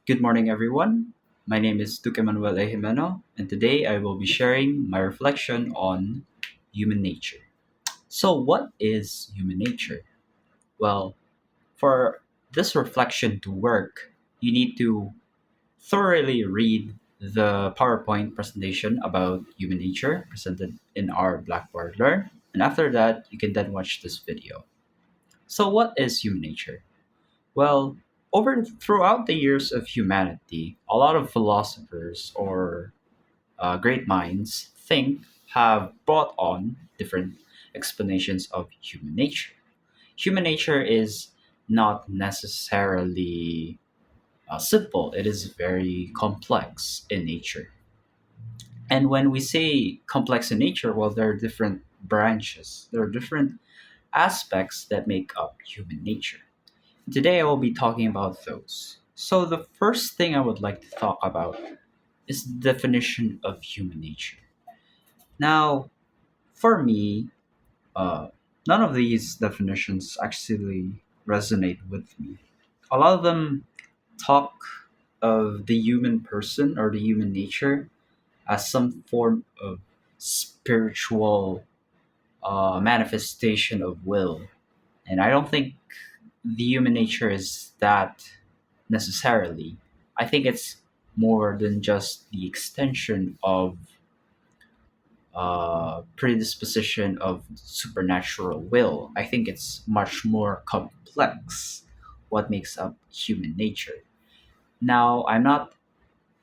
Good morning, everyone. My name is Duque Manuel Ejimeno, and today I will be sharing my reflection on human nature. So, what is human nature? Well, for this reflection to work, you need to thoroughly read the PowerPoint presentation about human nature presented in our Blackboard Learn, and after that, you can then watch this video. So, what is human nature? Well, over throughout the years of humanity, a lot of philosophers or great minds have brought on different explanations of human nature. Human nature is not necessarily simple; it is very complex in nature. And when we say complex in nature, well, there are different branches. There are different aspects that make up human nature. Today I will be talking about those. So the first thing I would like to talk about is the definition of human nature. Now, for me, uh, none of these definitions actually resonate with me. A lot of them talk of the human person or the human nature as some form of spiritual manifestation of will. And I don't think the human nature is that necessarily. I think it's more than just the extension of predisposition of supernatural will. I think it's much more complex what makes up human nature. Now, I'm not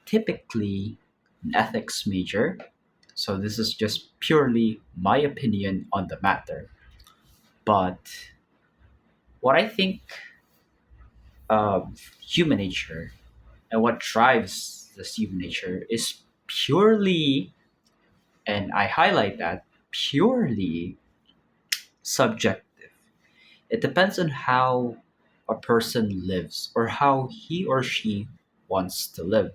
typically an ethics major, so this is just purely my opinion on the matter. But what I think of human nature and what drives this human nature is purely, and I highlight that, purely subjective. It depends on how a person lives or how he or she wants to live.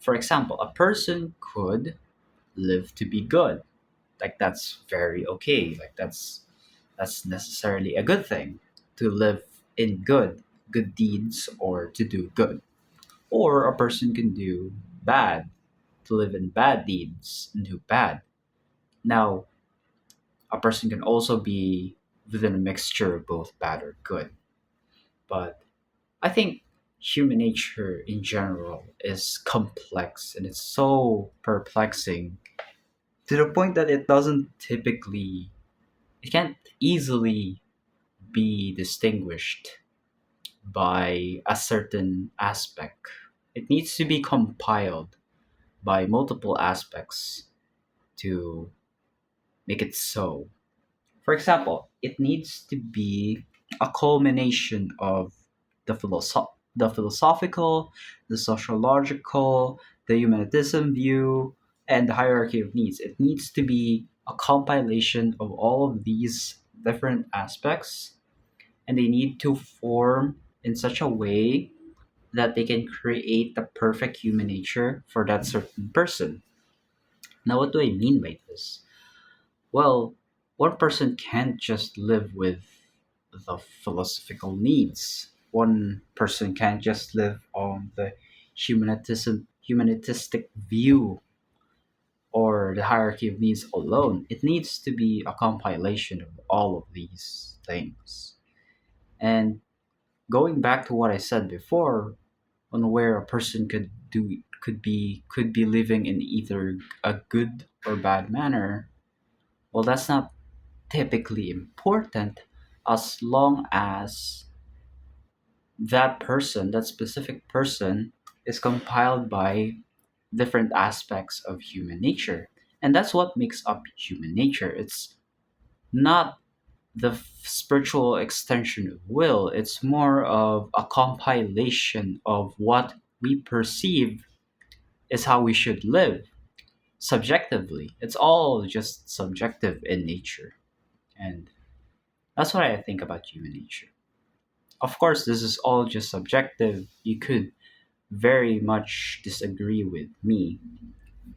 For example, a person could live to be good. Like that's very okay. That's necessarily a good thing to live in good deeds or to do good. Or a person can do bad, to live in bad deeds and do bad. Now, a person can also be within a mixture of both bad or good. But I think human nature in general is complex and it's so perplexing to the point that it can't easily be distinguished by a certain aspect. It needs to be compiled by multiple aspects to make it so. For example, it needs to be a culmination of the philosophical, the sociological, the humanism view, and the hierarchy of needs. It needs to be a compilation of all of these different aspects, and they need to form in such a way that they can create the perfect human nature for that certain person. Now, what do I mean by this? Well, one person can't just live with the philosophical needs. One person can't just live on the humanistic view or the hierarchy of needs alone. It needs to be a compilation of all of these things. And going back to what I said before, on where a person could be living in either a good or bad manner, well, that's not typically important as long as that specific person, is compiled by different aspects of human nature. And that's what makes up human nature. It's not the spiritual extension of will, it's more of a compilation of what we perceive is how we should live subjectively. It's all just subjective in nature. And that's what I think about human nature. Of course, this is all just subjective. You could very much disagree with me,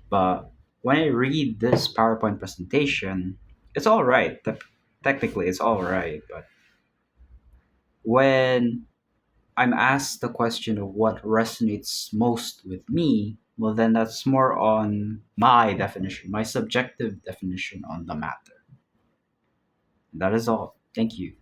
but when I read this PowerPoint presentation, it's all right. Technically, it's all right. But when I'm asked the question of what resonates most with me, well, then that's more on my definition, my subjective definition on the matter. That is all. Thank you.